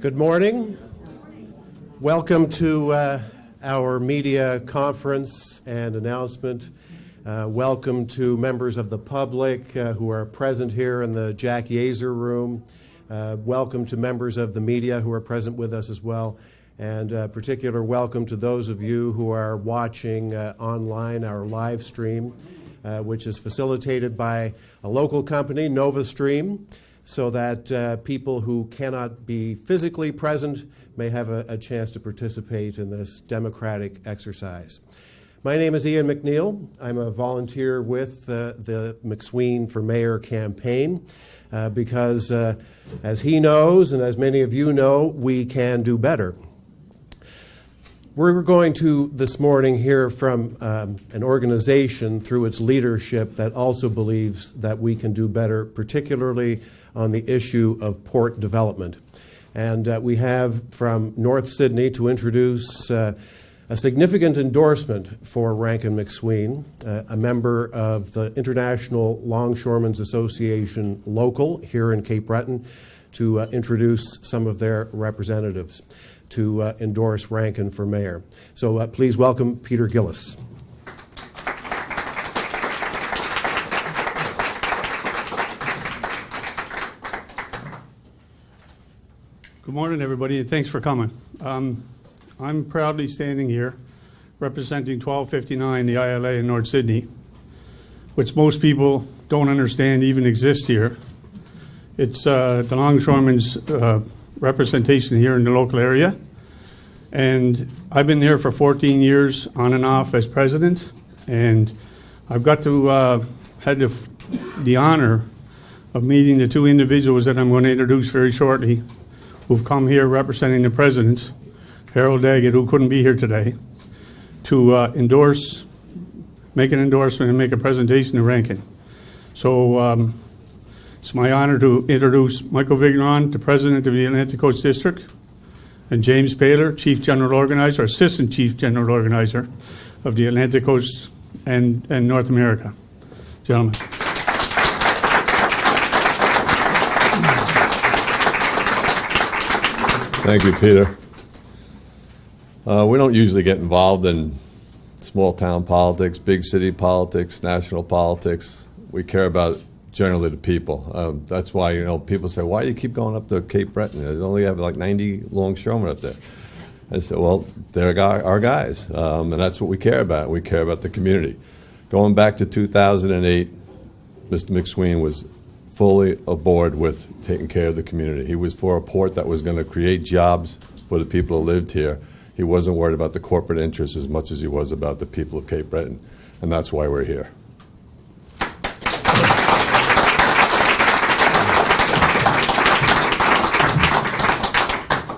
Good morning. Welcome to our media conference and announcement. Welcome to members of the public who are present here in the Jack Yeaser room. Welcome to members of the media who are present with us as well. And particular welcome to those of you who are watching online our live stream, which is facilitated by a local company, NovaStream, so that people who cannot be physically present may have a chance to participate in this democratic exercise. My name is Ian McNeil. I'm a volunteer with the MacSween for Mayor campaign because, as he knows and as many of you know, we can do better. We're going to this morning hear from an organization through its leadership that also believes that we can do better, particularly on the issue of port development. And we have from North Sydney to introduce a significant endorsement for Rankin MacSween, a member of the International Longshoremen's Association local here in Cape Breton, to introduce some of their representatives to endorse Rankin for mayor. So please welcome Peter Gillis. Good morning, everybody, and thanks for coming. I'm proudly standing here representing 1259, the ILA in North Sydney, which most people don't understand even exists here. It's the Longshoreman's representation here in the local area, and I've been here for 14 years on and off as president, and I've got to had the honor of meeting the two individuals that I'm going to introduce very shortly, who've come here representing the president, Harold Daggett, who couldn't be here today, to endorse, make an endorsement and make a presentation to Rankin. So it's my honor to introduce Michael Vigneron, the president of the Atlantic Coast District, and James Paler, chief general organizer, assistant chief general organizer of the Atlantic Coast and North America. Gentlemen. Thank you, Peter. We don't usually get involved in small town politics, big city politics, national politics. We care about generally the people. That's why, people say, why do you keep going up to Cape Breton? They only have like 90 longshoremen up there. I said, well, they're our guys, and that's what we care about. We care about the community. Going back to 2008, Mr. MacSween was fully aboard with taking care of the community. He was for a port that was going to create jobs for the people who lived here. He wasn't worried about the corporate interests as much as he was about the people of Cape Breton, and that's why we're here.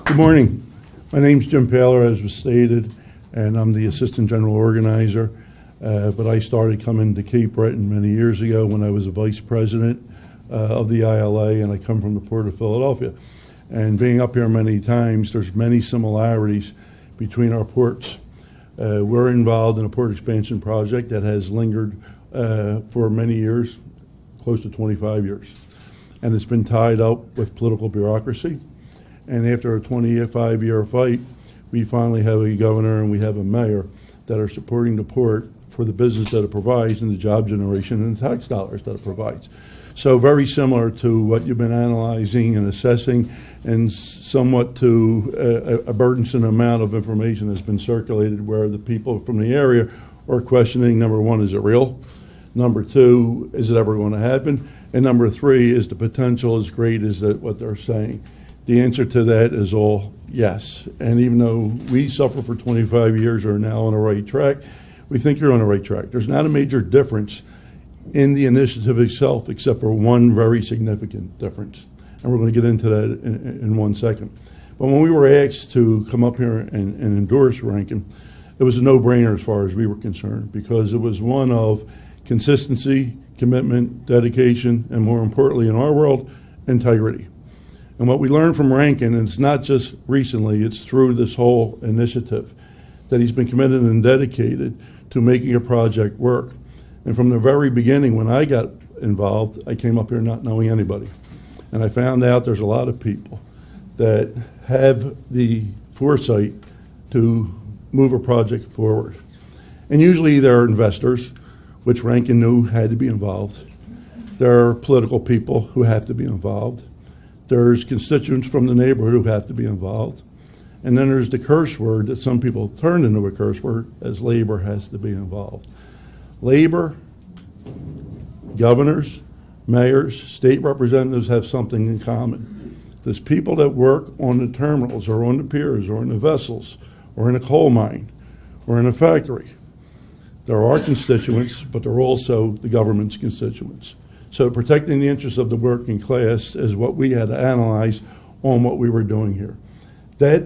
Good morning. My name's Jim Paler, as was stated, and I'm the assistant general organizer. But I started coming to Cape Breton many years ago when I was a vice president of the ILA, and I come from the Port of Philadelphia. And being up here many times, there's many similarities between our ports. We're involved in a port expansion project that has lingered for many years, close to 25 years. And it's been tied up with political bureaucracy. And after a 25-year fight, we finally have a governor and we have a mayor that are supporting the port for the business that it provides and the job generation and the tax dollars that it provides. So very similar to what you've been analyzing and assessing, and somewhat to a burdensome amount of information has been circulated where the people from the area are questioning, number one, is it real? Number two, is it ever going to happen? And number three, is the potential as great as what they're saying? The answer to that is all yes. And even though we suffer for 25 years or are now on the right track, we think you're on the right track. There's not a major difference in the initiative itself, except for one very significant difference. And we're going to get into that in 1 second. But when we were asked to come up here and endorse Rankin, it was a no-brainer as far as we were concerned, because it was one of consistency, commitment, dedication, and more importantly in our world, integrity. And what we learned from Rankin, and it's not just recently, it's through this whole initiative, that he's been committed and dedicated to making a project work. And from the very beginning, when I got involved, I came up here not knowing anybody. And I found out there's a lot of people that have the foresight to move a project forward. And usually there are investors, which Rankin knew had to be involved. There are political people who have to be involved. There's constituents from the neighborhood who have to be involved. And then there's the curse word that some people turned into a curse word, as labor has to be involved. Labor, governors, mayors, state representatives have something in common. There's people that work on the terminals or on the piers or on the vessels or in a coal mine or in a factory. There are constituents, but they're also the government's constituents. So protecting the interests of the working class is what we had to analyze on what we were doing here. That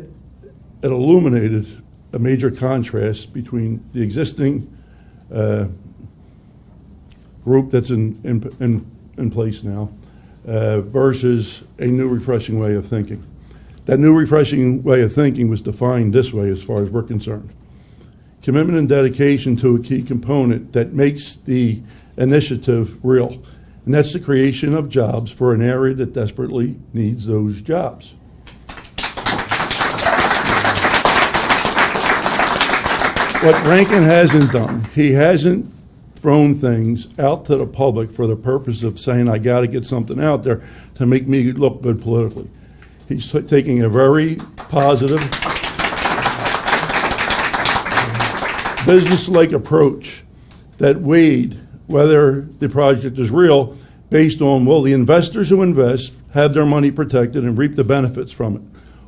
it illuminated a major contrast between the existing group that's in place now versus a new, refreshing way of thinking. That new, refreshing way of thinking was defined this way as far as we're concerned. Commitment and dedication to a key component that makes the initiative real, and that's the creation of jobs for an area that desperately needs those jobs. What Rankin hasn't done, he hasn't thrown things out to the public for the purpose of saying, I got to get something out there to make me look good politically. He's taking a very positive, business-like approach that weighed whether the project is real based on, will the investors who invest have their money protected and reap the benefits from it?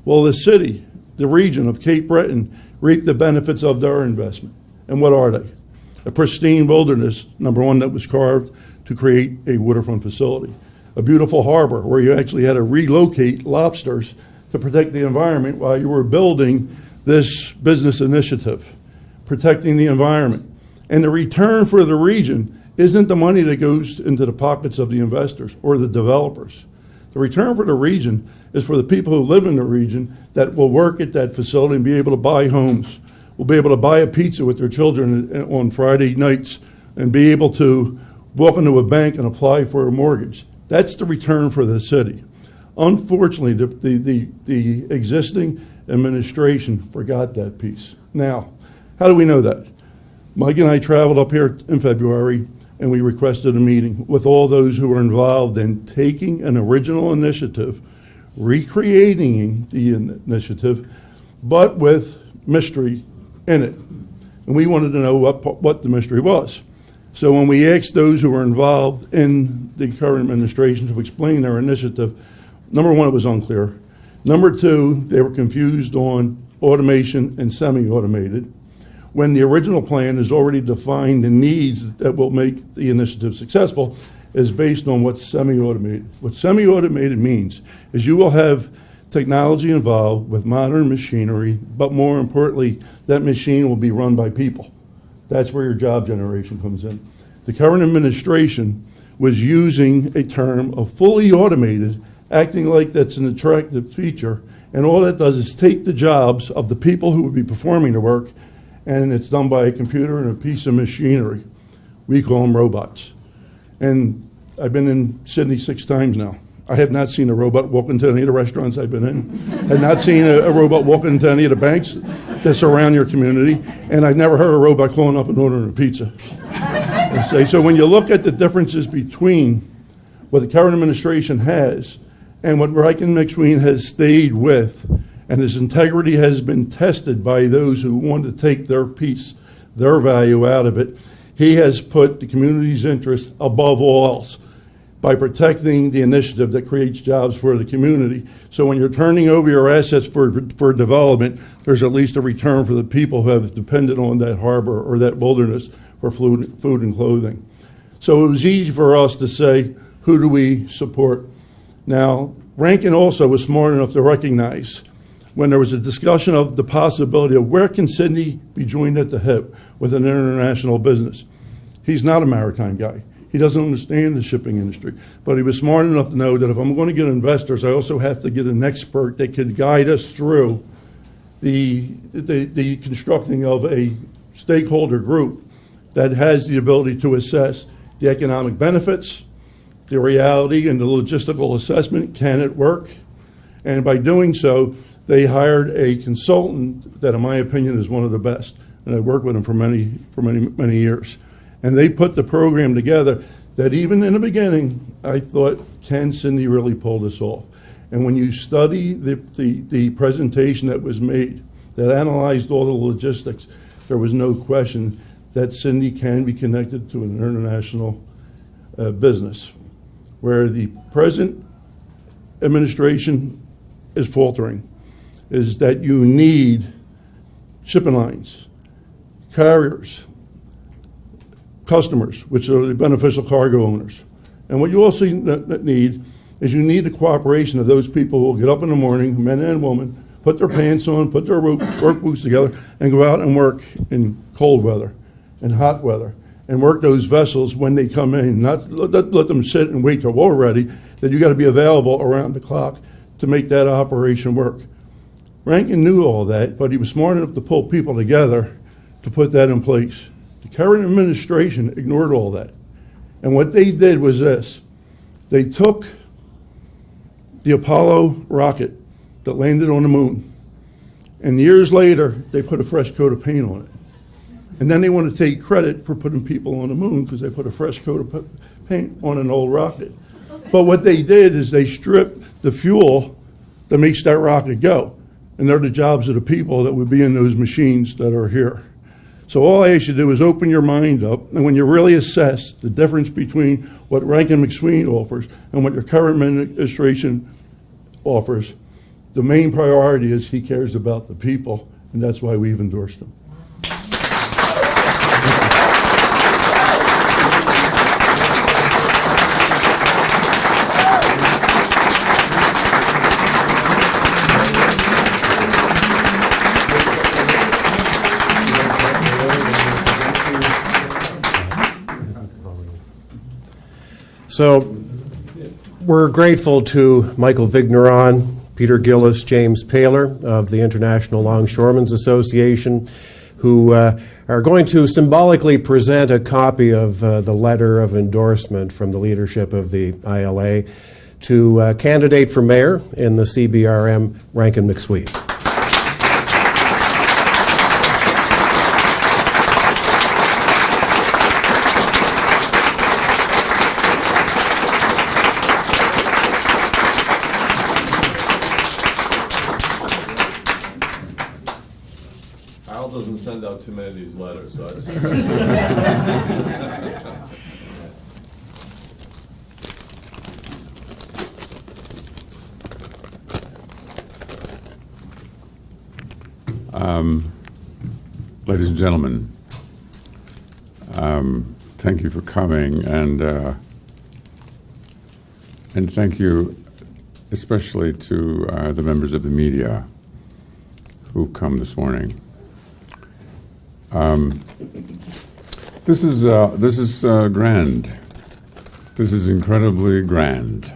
Will the city, the region of Cape Breton, reap the benefits of their investment? And what are they? A pristine wilderness, number one, that was carved to create a waterfront facility. A beautiful harbor where you actually had to relocate lobsters to protect the environment while you were building this business initiative, protecting the environment. And the return for the region isn't the money that goes into the pockets of the investors or the developers. The return for the region is for the people who live in the region that will work at that facility and be able to buy homes, will be able to buy a pizza with their children on Friday nights and be able to walk into a bank and apply for a mortgage. That's the return for the city. Unfortunately, the existing administration forgot that piece. Now, how do we know that? Mike and I traveled up here in February and we requested a meeting with all those who were involved in taking an original initiative, recreating the initiative, but with mystery in it. And we wanted to know what the mystery was. So when we asked those who were involved in the current administration to explain their initiative, number one, it was unclear. Number two, they were confused on automation and semi-automated, when the original plan has already defined the needs that will make the initiative successful is based on what's semi-automated. What semi-automated means is you will have technology involved with modern machinery, but more importantly, that machine will be run by people. That's where your job generation comes in. The current administration was using a term of fully automated, acting like that's an attractive feature, and all that does is take the jobs of the people who would be performing the work, and it's done by a computer and a piece of machinery. We call them robots. And I've been in Sydney 6 times now. I have not seen a robot walk into any of the restaurants I've been in. I've not seen a robot walk into any of the banks that surround your community. And I've never heard a robot calling up and ordering a pizza. So when you look at the differences between what the current administration has and what Rankin MacSween has stayed with, and his integrity has been tested by those who want to take their piece, their value out of it, he has put the community's interest above all else by protecting the initiative that creates jobs for the community. So when you're turning over your assets for development, there's at least a return for the people who have depended on that harbor or that wilderness for food and clothing. So it was easy for us to say, who do we support? Now, Rankin also was smart enough to recognize when there was a discussion of the possibility of where can Sydney be joined at the hip with an international business. He's not a maritime guy. He doesn't understand the shipping industry. But he was smart enough to know that if I'm going to get investors, I also have to get an expert that could guide us through the constructing of a stakeholder group that has the ability to assess the economic benefits, the reality and the logistical assessment, can it work? And by doing so, they hired a consultant that, in my opinion, is one of the best. And I worked with him for many years. And they put the program together that even in the beginning, I thought, can Cindy really pull this off? And when you study the presentation that was made, that analyzed all the logistics, there was no question that Cindy can be connected to an international business. Where the present administration is faltering is that you need shipping lines, carriers, customers, which are the beneficial cargo owners. And what you also need is you need the cooperation of those people who will get up in the morning, men and women, put their pants on, put their work boots together, and go out and work in cold weather and hot weather, and work those vessels when they come in, not let them sit and wait till we're ready, that you got to be available around the clock to make that operation work. Rankin knew all that, but he was smart enough to pull people together to put that in place. The current administration ignored all that. And what they did was this. They took the Apollo rocket that landed on the moon, and years later, they put a fresh coat of paint on it. And then they want to take credit for putting people on the moon because they put a fresh coat of paint on an old rocket. But what they did is they stripped the fuel that makes that rocket go. And they're the jobs of the people that would be in those machines that are here. So all I ask you to do is open your mind up, and when you really assess the difference between what Rankin MacSween offers and what your current administration offers, the main priority is he cares about the people, and that's why we've endorsed him. So we're grateful to Michael Vigneron, Peter Gillis, James Paler of the International Longshoremen's Association, who are going to symbolically present a copy of the letter of endorsement from the leadership of the ILA to candidate for mayor in the CBRM, Rankin MacSween. Doesn't send out too many of these letters, so that's ladies and gentlemen, thank you for coming, and thank you especially to the members of the media who've come this morning. This is grand. This is incredibly grand.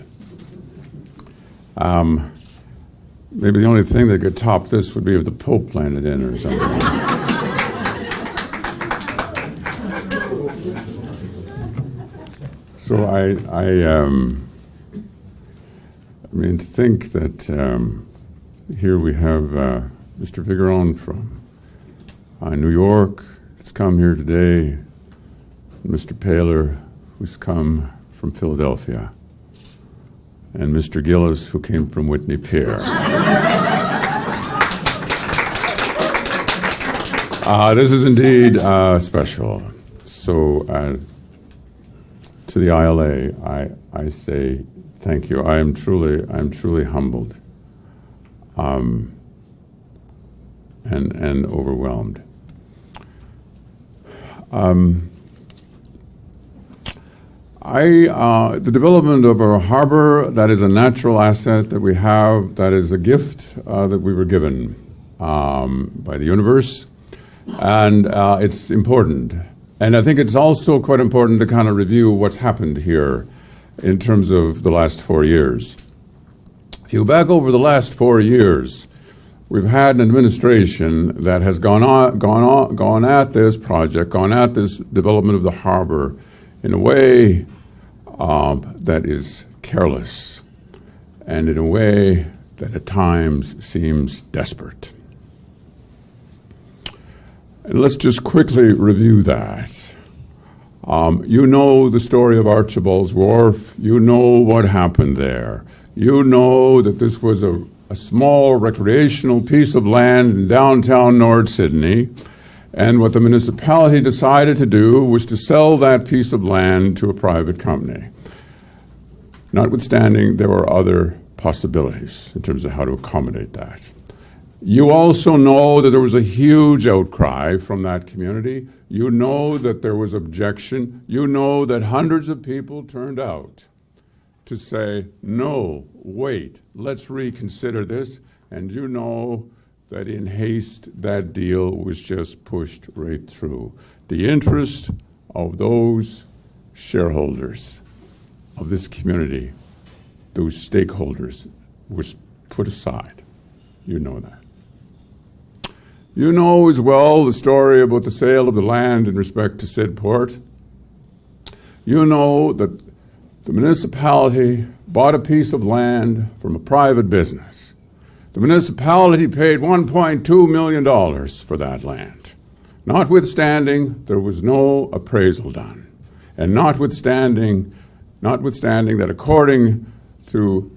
Maybe the only thing that could top this would be if the Pope landed in or something. So I mean, to think that here we have Mr. Vigneron from New York, that's come here today, Mr. Paler, who's come from Philadelphia, and Mr. Gillis, who came from Whitney Pier. This is indeed special. So to the ILA, I say thank you. I'm truly humbled and overwhelmed. The development of our harbor, that is a natural asset that we have, that is a gift that we were given by the universe, and it's important. And I think it's also quite important to kind of review what's happened here in terms of the last 4 years. If you go back over the last 4 years, we've had an administration that has gone at this project, gone at this development of the harbor in a way that is careless, and in a way that at times seems desperate. And let's just quickly review that. You know the story of Archibald's Wharf. You know what happened there. You know that this was a small recreational piece of land in downtown North Sydney, and what the municipality decided to do was to sell that piece of land to a private company. Notwithstanding, there were other possibilities in terms of how to accommodate that. You also know that there was a huge outcry from that community. You know that there was objection. You know that hundreds of people turned out to say, no, wait, let's reconsider this. And you know that in haste, that deal was just pushed right through. The interest of those shareholders of this community, those stakeholders, was put aside. You know that. You know as well the story about the sale of the land in respect to Sidport. You know that the municipality bought a piece of land from a private business. The municipality paid $1.2 million for that land, notwithstanding there was no appraisal done, and notwithstanding that according to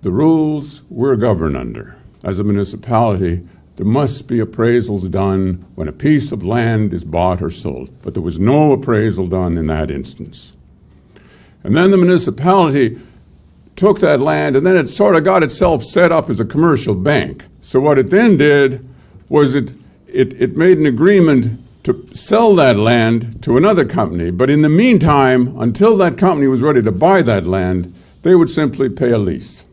the rules we're governed under as a municipality, there must be appraisals done when a piece of land is bought or sold, but there was no appraisal done in that instance. And then the municipality took that land, and then it sort of got itself set up as a commercial bank. So what it then did was it made an agreement to sell that land to another company, but in the meantime, until that company was ready to buy that land, they would simply pay a lease.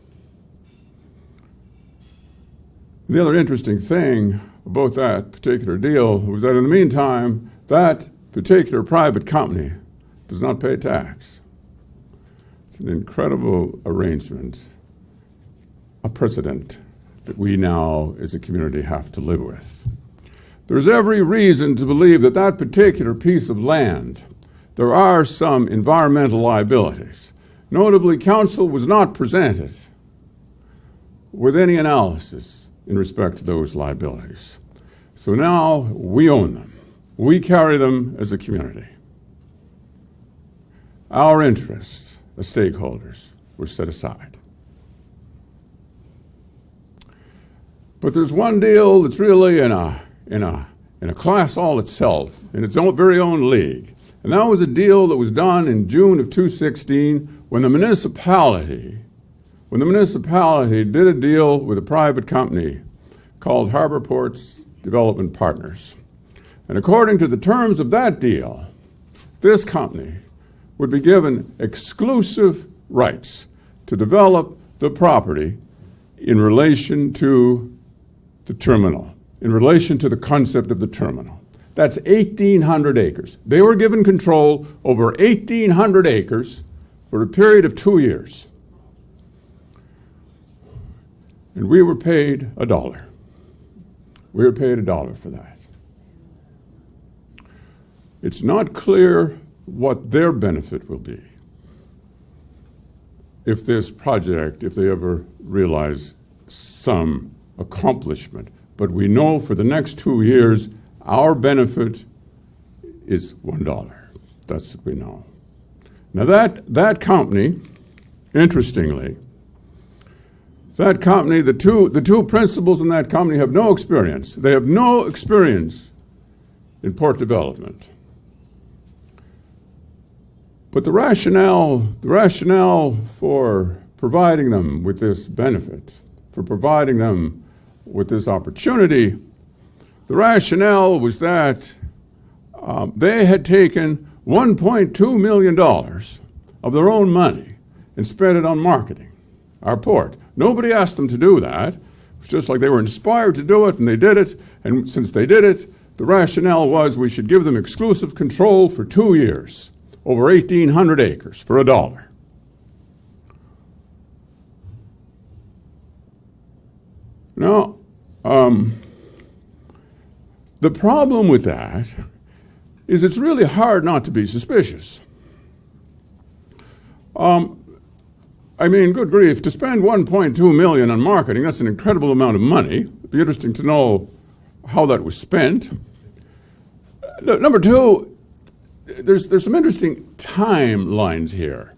The other interesting thing about that particular deal was that in the meantime, that particular private company does not pay tax. It's an incredible arrangement, a precedent that we now as a community have to live with. There's every reason to believe that that particular piece of land, there are some environmental liabilities. Notably, council was not presented with any analysis in respect to those liabilities. So now we own them. We carry them as a community. Our interests as stakeholders were set aside. But there's one deal that's really in a class all itself, in its own very own league. And that was a deal that was done in June of 2016 when the municipality did a deal with a private company called Harbor Ports Development Partners. And according to the terms of that deal, this company would be given exclusive rights to develop the property in relation to the terminal, in relation to the concept of the terminal. That's 1,800 acres. They were given control over 1,800 acres for a period of 2 years. And we were paid $1. We were paid $1 for that. It's not clear what their benefit will be if this project, if they ever realize some accomplishment. But we know for the next 2 years, our benefit is $1. That's what we know. Now that company, interestingly, that company, the two principals in that company have no experience. They have no experience in port development. But the rationale for providing them with this benefit, for providing them with this opportunity, the rationale was that they had taken $1.2 million of their own money and spent it on marketing our port. Nobody asked them to do that. It was just like they were inspired to do it, and they did it. And since they did it, the rationale was we should give them exclusive control for 2 years over 1,800 acres for $1. Now, the problem with that is it's really hard not to be suspicious. I mean, good grief, to spend $1.2 million on marketing, that's an incredible amount of money. It'd be interesting to know how that was spent. Number two, there's some interesting timelines here.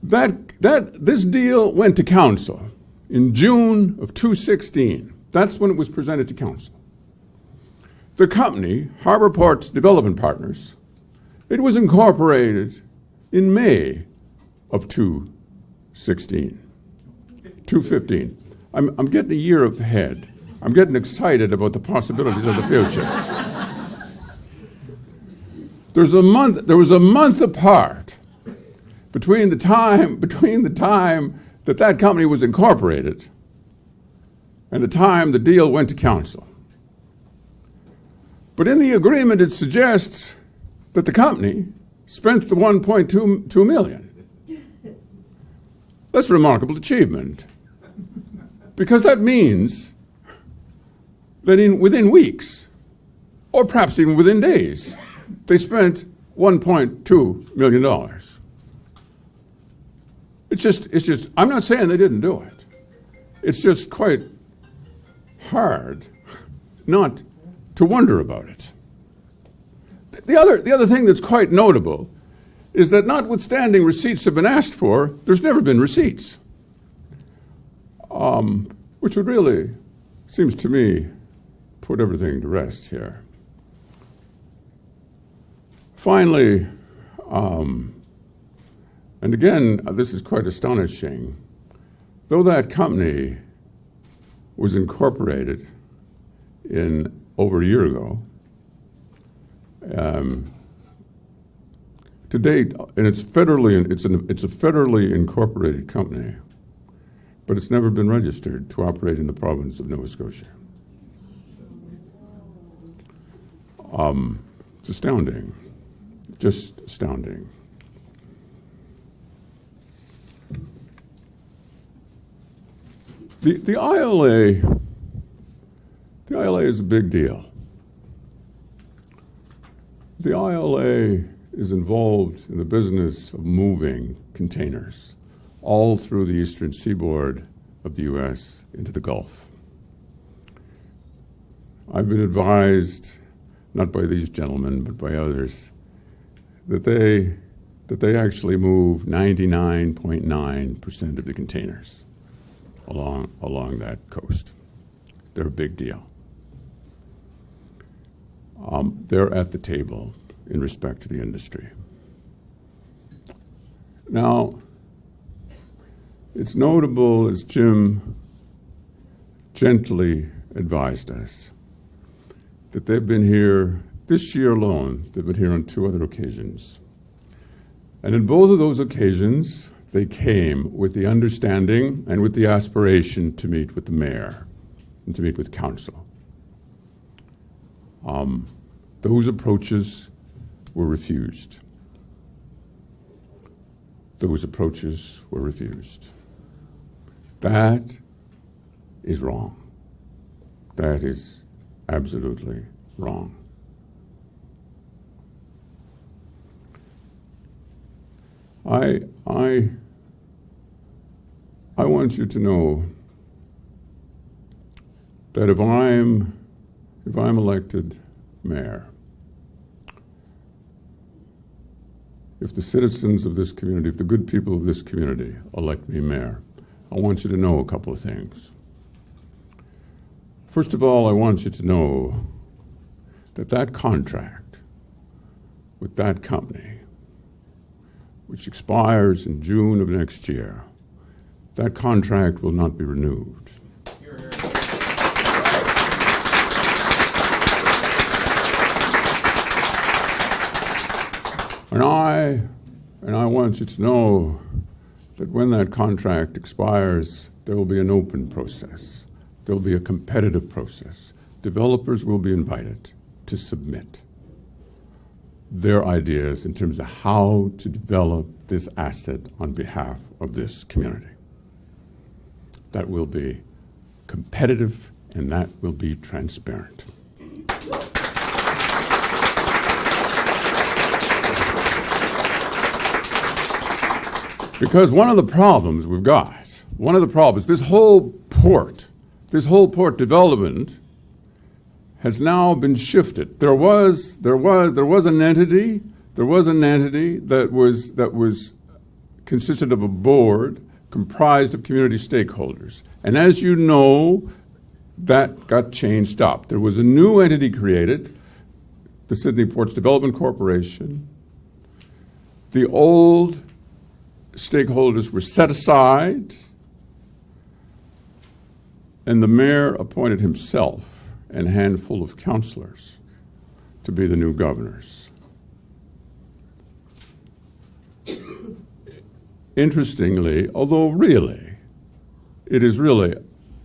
This deal went to council in June of 2016. That's when it was presented to council. The company, Harbor Ports Development Partners, it was incorporated in May of 2015. I'm getting a year ahead. I'm getting excited about the possibilities of the future. There was a month apart between the time that company was incorporated and the time the deal went to council. But in the agreement, it suggests that the company spent the $1.2 million. That's a remarkable achievement, because that means that within weeks, or perhaps even within days, they spent $1.2 million. It's just, I'm not saying they didn't do it. It's just quite hard not to wonder about it. The other thing that's quite notable is that notwithstanding receipts have been asked for, there's never been receipts, which would really, seems to me, put everything to rest here. Finally, and again, this is quite astonishing, though that company was incorporated over a year ago, to date, and it's a federally incorporated company, but it's never been registered to operate in the province of Nova Scotia. It's astounding, just astounding. The ILA is a big deal. The ILA is involved in the business of moving containers all through the eastern seaboard of the U.S. into the Gulf. I've been advised, not by these gentlemen, but by others, that they actually move 99.9% of the containers along that coast. They're a big deal. They're at the table in respect to the industry. Now, it's notable, as Jim gently advised us, that they've been here, this year alone, they've been here on 2 other occasions. And in both of those occasions, they came with the understanding and with the aspiration to meet with the mayor and to meet with council. Those approaches were refused. Those approaches were refused. That is wrong. That is absolutely wrong. I want you to know that if I'm elected mayor, if the citizens of this community, if the good people of this community elect me mayor, I want you to know a couple of things. First of all, I want you to know that that contract with that company, which expires in June of next year, that contract will not be renewed. And I want you to know that when that contract expires, there will be an open process. There will be a competitive process. Developers will be invited to submit their ideas in terms of how to develop this asset on behalf of this community. That will be competitive and that will be transparent. Because one of the problems we've got, this whole port development has now been shifted. There was an entity that was consisted of a board comprised of community stakeholders. And as you know, that got changed up. There was a new entity created, the Sydney Ports Development Corporation. The old stakeholders were set aside, and the mayor appointed himself and a handful of councillors to be the new governors. Interestingly, although really, it is really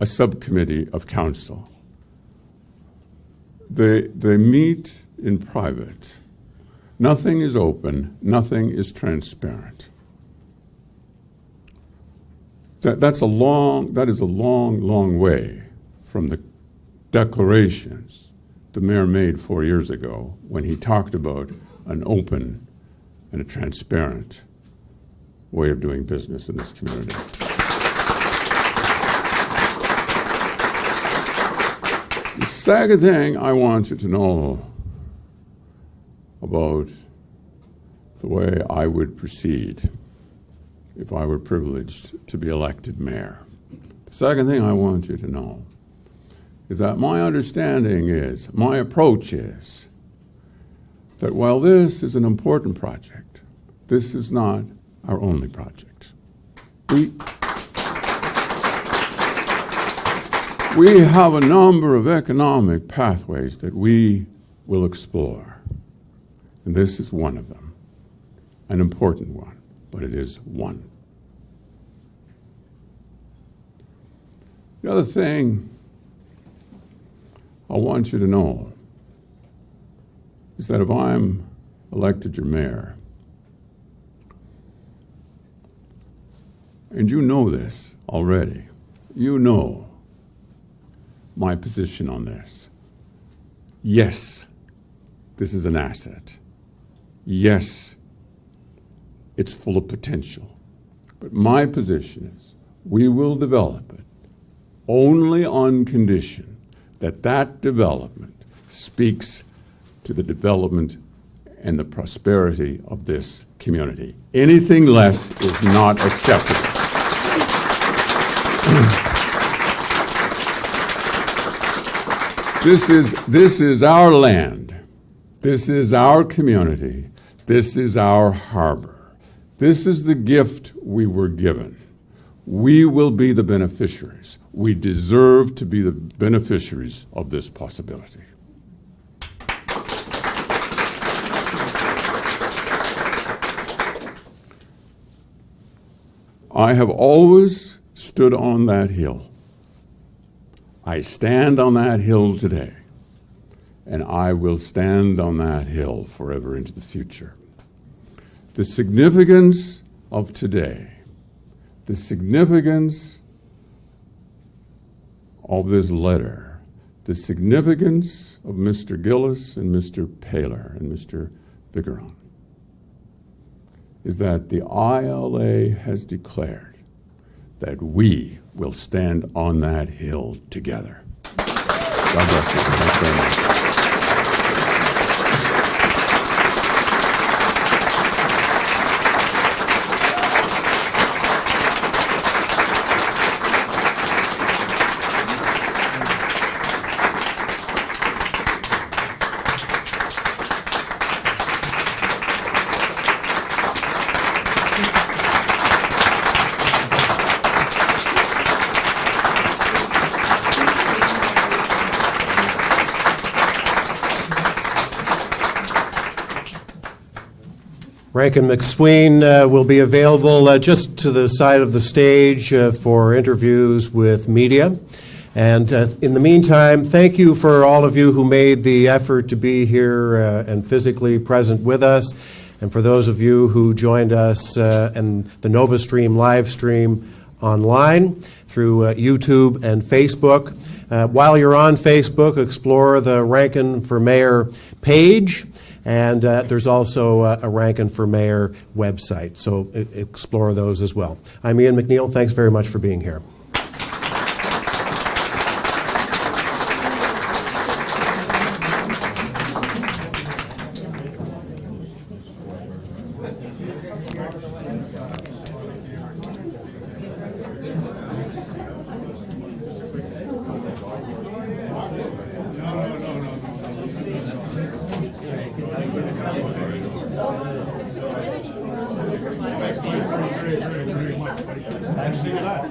a subcommittee of council. They meet in private. Nothing is open, nothing is transparent. That is a long way from the declarations the mayor made 4 years ago when he talked about an open and a transparent way of doing business in this community. The second thing I want you to know about the way I would proceed if I were privileged to be elected mayor. The second thing I want you to know is that my approach is that while this is an important project, this is not our only project. We have a number of economic pathways that we will explore, and this is one of them, an important one, but it is one. The other thing I want you to know is that if I'm elected your mayor, and you know this already, you know my position on this. Yes, this is an asset. Yes, it's full of potential. But my position is we will develop it only on condition that that development speaks to the development and the prosperity of this community. Anything less is not acceptable. This is our land. This is our community. This is our harbor. This is the gift we were given. We will be the beneficiaries. We deserve to be the beneficiaries of this possibility. I have always stood on that hill. I stand on that hill today, and I will stand on that hill forever into the future. The significance of today, the significance of this letter, the significance of Mr. Gillis and Mr. Paler and Mr. Vigeron, is that the ILA has declared that we will stand on that hill together. God bless you. Thanks very much. Rankin MacSween will be available just to the side of the stage for interviews with media. And in the meantime, thank you for all of you who made the effort to be here and physically present with us, and for those of you who joined us in the NovaStream live stream online through YouTube and Facebook. While you're on Facebook, explore the Rankin for Mayor page. And there's also a Rankin for Mayor website, so explore those as well. I'm Ian McNeil. Thanks very much for being here.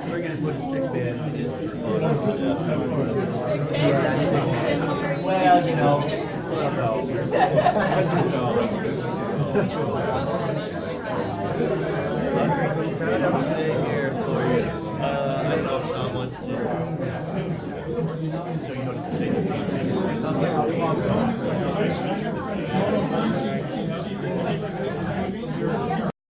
We're going to put a stick bed. Well, you know, today here for you. I don't know if Tom wants to. So you don't have to say the same thing.